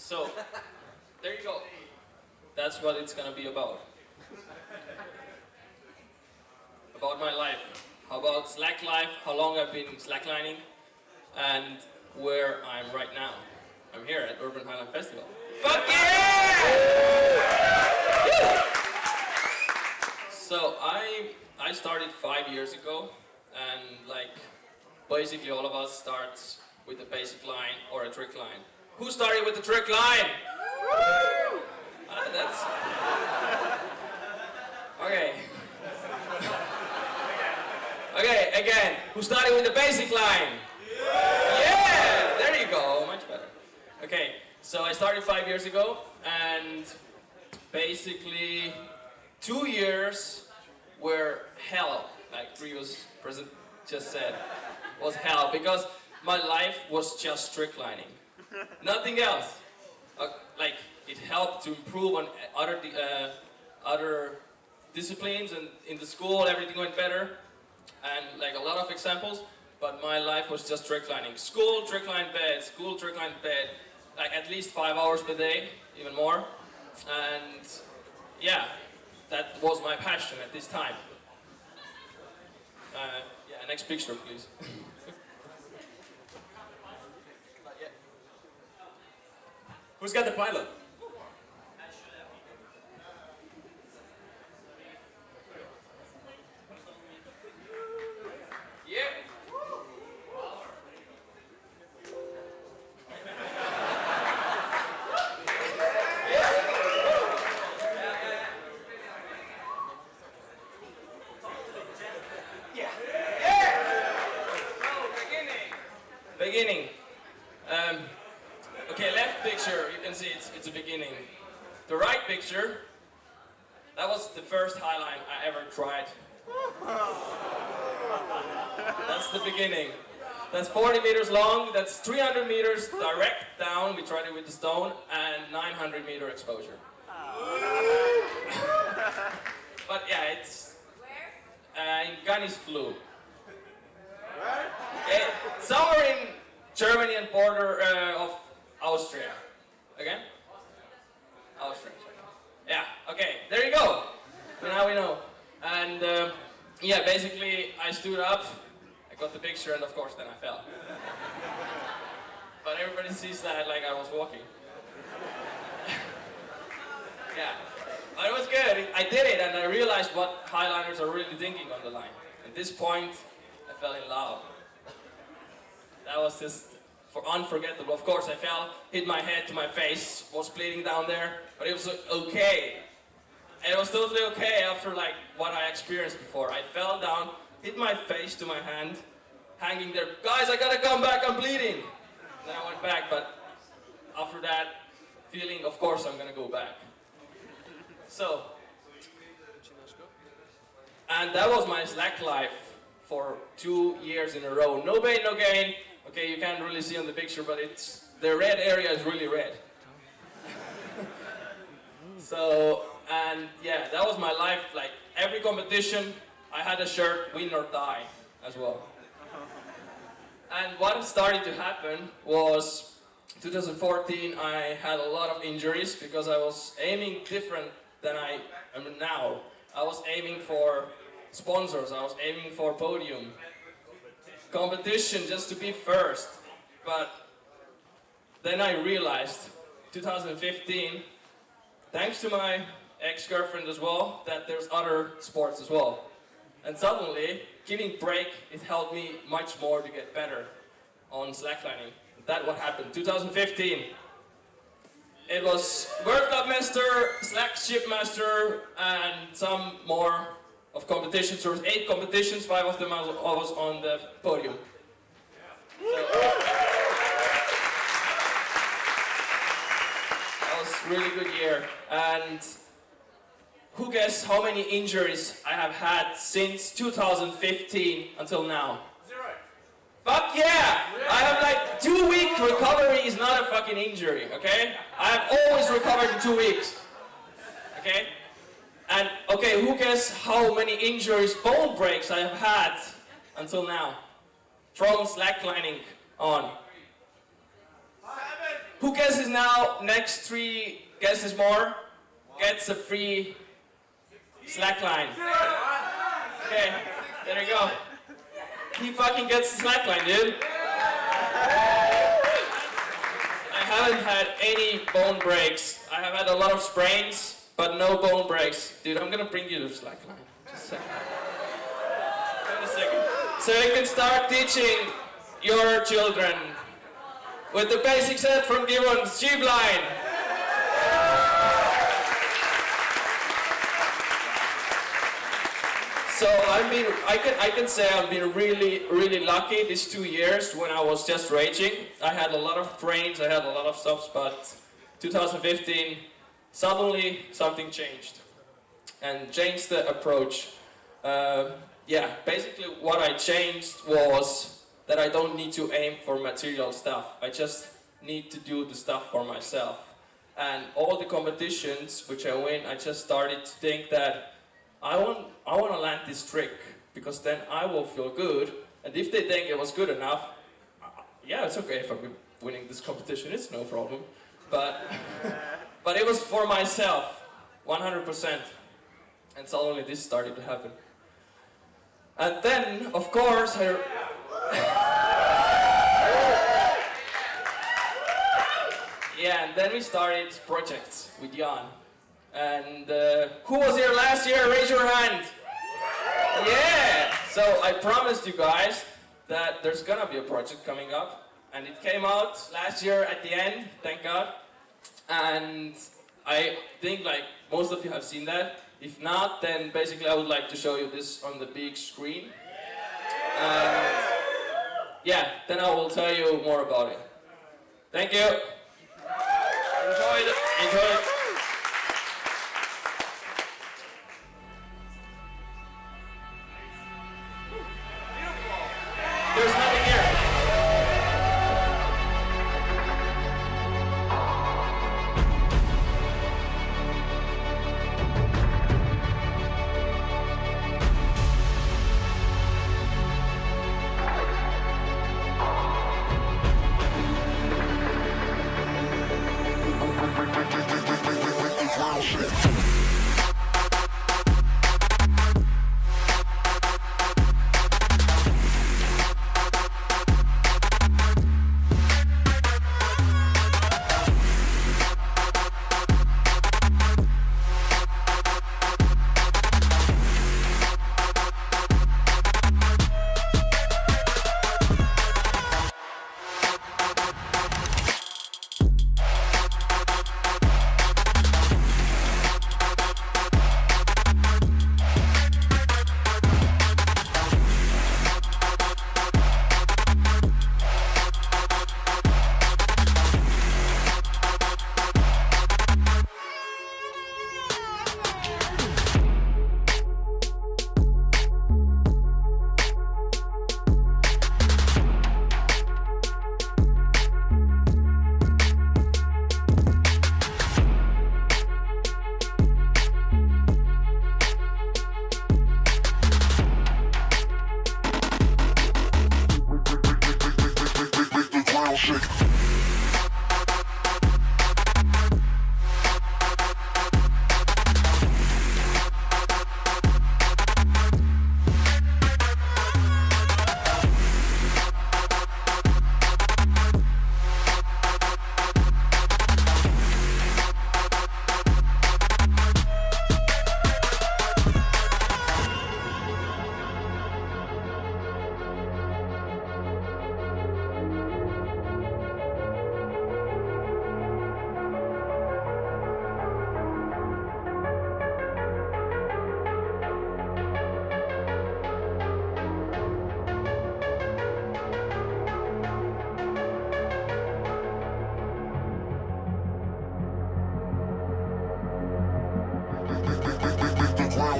So, there you go. That's what it's gonna be about. About my life. How about slack life, how long I've been slacklining, and where I'm right now. I'm here at Urban Highline Festival. Fuck yeah! So I started 5 years ago, and like basically all of us starts with a basic line or a trick line. Who started with the trick line? That's okay. Okay, again. Who started with the basic line? Yeah, there you go. Much better. Okay, so I started 5 years ago, and basically 2 years were hell, like previous president just said, was hell, because my life was just trick lining. Nothing else. Like, it helped to improve on other disciplines, and in the school everything went better, and like a lot of examples, but my life was just trick lining. School, trick line, bed, school, trick line, bed, like at least 5 hours per day, even more, and yeah, that was my passion at this time. Yeah, next picture please. Who's got the pilot? Beginning. Okay, left picture, you can see it's a beginning. The right picture, that was the first Highline I ever tried. That's the beginning. That's 40 meters long, that's 300 meters direct down, we tried it with the stone, and 900 meter exposure. But yeah, it's in Gunny's Flu. Okay, somewhere in Germany and border of Austria. Again? Austria. Yeah, okay, there you go. Now we know. And yeah, basically I stood up, I got the picture, and of course then I fell. But everybody sees that like I was walking. Yeah, but it was good. I did it, and I realized what highliners are really thinking on the line. At this point, I fell in love. That was just unforgettable. Of course I fell, hit my head to my face, was bleeding down there, but it was okay. And it was totally okay after like what I experienced before. I fell down, hit my face to my hand, hanging there. Guys, I gotta come back, I'm bleeding. Then I went back, but after that feeling, of course I'm gonna go back. So, and that was my slack life for 2 years in a row. No pain, no gain. Okay, you can't really see on the picture, but it's the red area is really red. So, and yeah, that was my life. Like every competition, I had a shirt, win or die, as well. And what started to happen was 2014. I had a lot of injuries because I was aiming different than I am now. I was aiming for sponsors. I was aiming for podium. Competition just to be first. But then I realized, 2015, thanks to my ex-girlfriend as well, that there's other sports as well. And suddenly, giving break, it helped me much more to get better on slacklining. That's what happened. 2015. It was World Cup Master, Slack Ship Master, and some more of competitions. There was 8 competitions, 5 of them I was on the podium. So, that was a really good year. And who guess how many injuries I have had since 2015 until now? 0. Fuck yeah! I have like 2-week recovery is not a fucking injury, okay? I have always recovered in 2 weeks. Okay? And okay, who guess how many injuries, bone breaks I have had until now? From slacklining on. Who guesses now, next 3 guesses more, gets a free slackline. Okay, there you go. He fucking gets the slackline, dude. I haven't had any bone breaks. I have had a lot of sprains, but no bone breaks. Dude, I'm gonna bring you the slackline. Just a second. Wait a second. So you can start teaching your children with the basic set from Gibbon's tube line. So I can say I've been really lucky these 2 years when I was just raging. I had a lot of sprains, I had a lot of stops, but 2015, suddenly something changed. And changed the approach. Basically what I changed was that I don't need to aim for material stuff. I just need to do the stuff for myself. And all the competitions which I win, I just started to think that I want to land this trick, because then I will feel good, and if they think it was good enough, yeah, it's okay if I'm winning this competition, it's no problem. But it was for myself, 100%. And suddenly this started to happen. And then, of course, and then we started projects with Jan. And who was here last year? Raise your hand. Yeah! So I promised you guys that there's gonna be a project coming up. And it came out last year at the end, thank God. And I think like most of you have seen that. If not, then basically I would like to show you this on the big screen. And then I will tell you more about it. Thank you. Enjoy it. There's nothing here.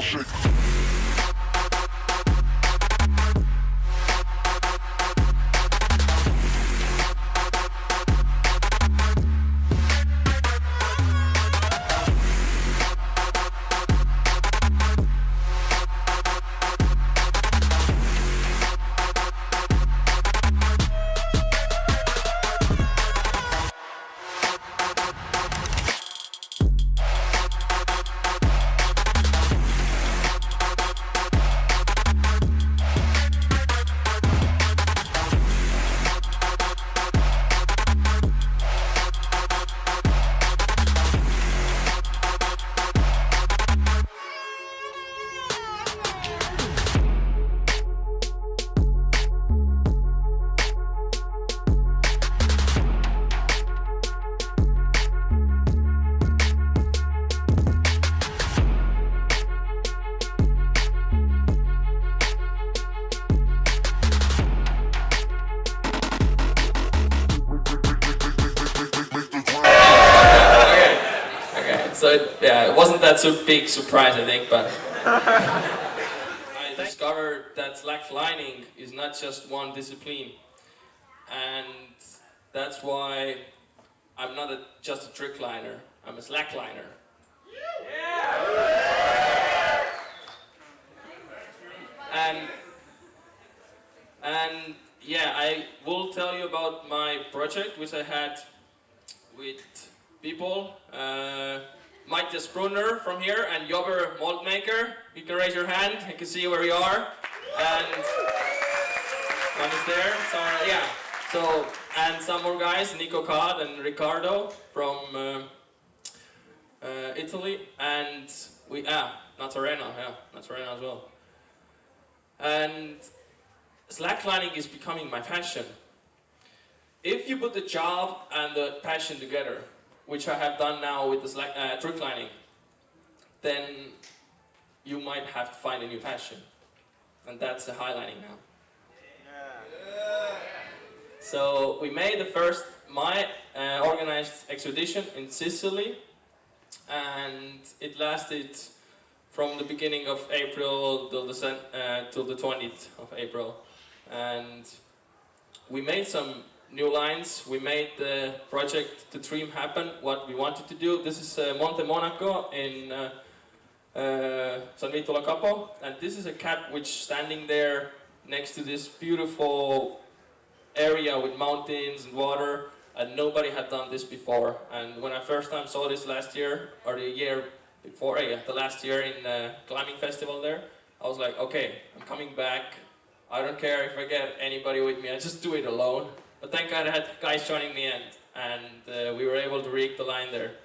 shake. it wasn't that big surprise, I think, but I discovered that slacklining is not just one discipline, and that's why I'm not just a trick liner, I'm a slackliner. And yeah, I will tell you about my project, which I had with people. Mattias Brunner from here and Jobber Maltmaker. You can raise your hand, I can see where you are. And one is there, yeah. So, and some more guys, Nico Cod and Riccardo from Italy. And Nazarena as well. And slacklining is becoming my passion. If you put the job and the passion together, which I have done now with the trick lining, then you might have to find a new passion. And that's the highlining now. So we made the first organized expedition in Sicily, and it lasted from the beginning of April till the 20th of April. And we made some new lines. We made the project to dream happen, what we wanted to do. This is Monte Monaco in San Vito La Capo, and this is a cap which standing there next to this beautiful area with mountains and water, and nobody had done this before. And when I first time saw this last year, or the year before, the last year in the climbing festival there, I was like, okay, I'm coming back. I don't care if I get anybody with me, I just do it alone. But thank God I had guys joining me, and we were able to rig the line there.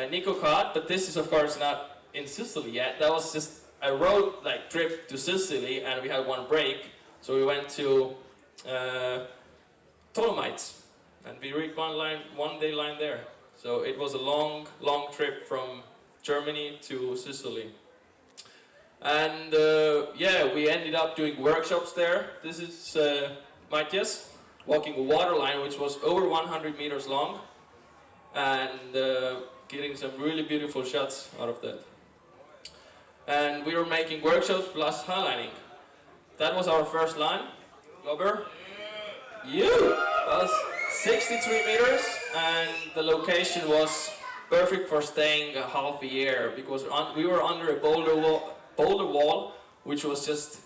Nico caught, but this is of course not in Sicily yet. That was just a road trip to Sicily, and we had one break, so we went to Dolomites, and we rigged one day line there. So it was a long trip from Germany to Sicily. And yeah, we ended up doing workshops there. This is Mattias walking a water line which was over 100 meters long, and getting some really beautiful shots out of that. And we were making workshops plus highlining. That was our first line. Robert? That was 63 meters, and the location was perfect for staying a half a year, because we were under a boulder wall, which was just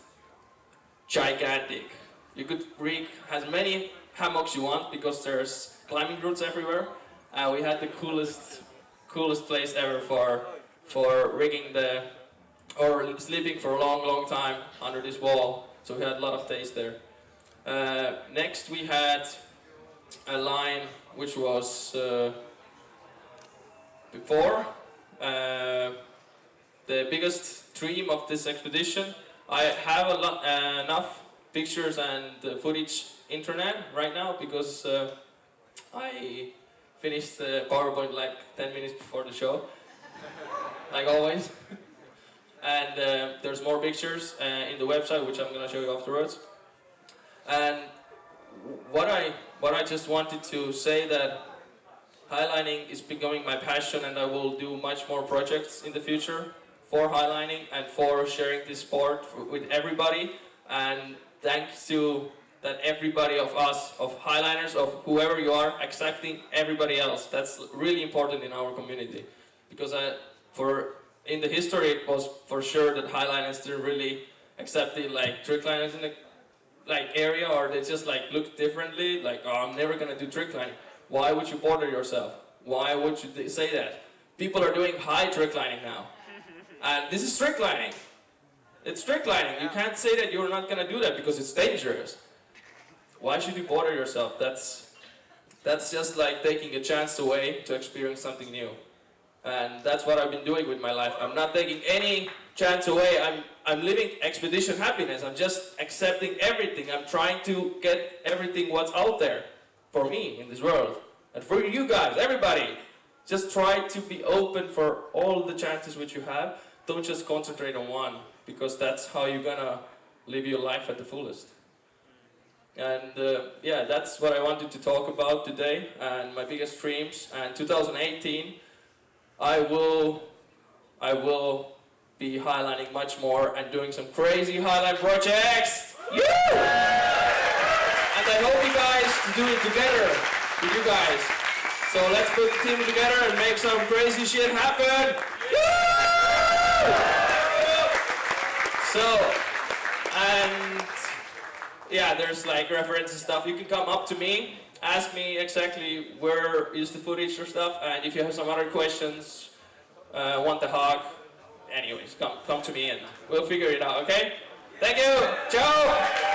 gigantic. You could rig as many hammocks you want, because there's climbing routes everywhere. We had the coolest place ever for rigging or sleeping for a long time under this wall. So we had a lot of days there. Next we had a line which was before the biggest dream of this expedition. I have enough pictures and footage internet right now, because I finished the PowerPoint 10 minutes before the show, like always. And there's more pictures in the website, which I'm going to show you afterwards. And what I just wanted to say, that highlining is becoming my passion, and I will do much more projects in the future for highlining and for sharing this sport with everybody. And thanks to that everybody of us, of highliners, of whoever you are, accepting everybody else. That's really important in our community, because in the history it was for sure that highliners didn't really accept it, trick liners in the area, or they just look differently, oh, I'm never gonna do trick lining. Why would you bother yourself? Why would you say that? People are doing high trick lining now, and this is trick lining. It's trick lining. You can't say that you're not gonna do that because it's dangerous. Why should you bother yourself? That's just like taking a chance away to experience something new. And that's what I've been doing with my life. I'm not taking any chance away. I'm living expedition happiness. I'm just accepting everything. I'm trying to get everything what's out there for me in this world. And for you guys, everybody, just try to be open for all the chances which you have. Don't just concentrate on one, because that's how you're gonna live your life at the fullest. And yeah, that's what I wanted to talk about today, and my biggest dreams. And 2018 I will be highlighting much more and doing some crazy highline projects. Yeah! And I hope you guys to do it together with you guys. So let's put the team together and make some crazy shit happen. So, and yeah, there's like reference and stuff. You can come up to me, ask me exactly where is the footage or stuff, and if you have some other questions, want a hug, anyways, come to me and we'll figure it out, okay? Thank you! Ciao!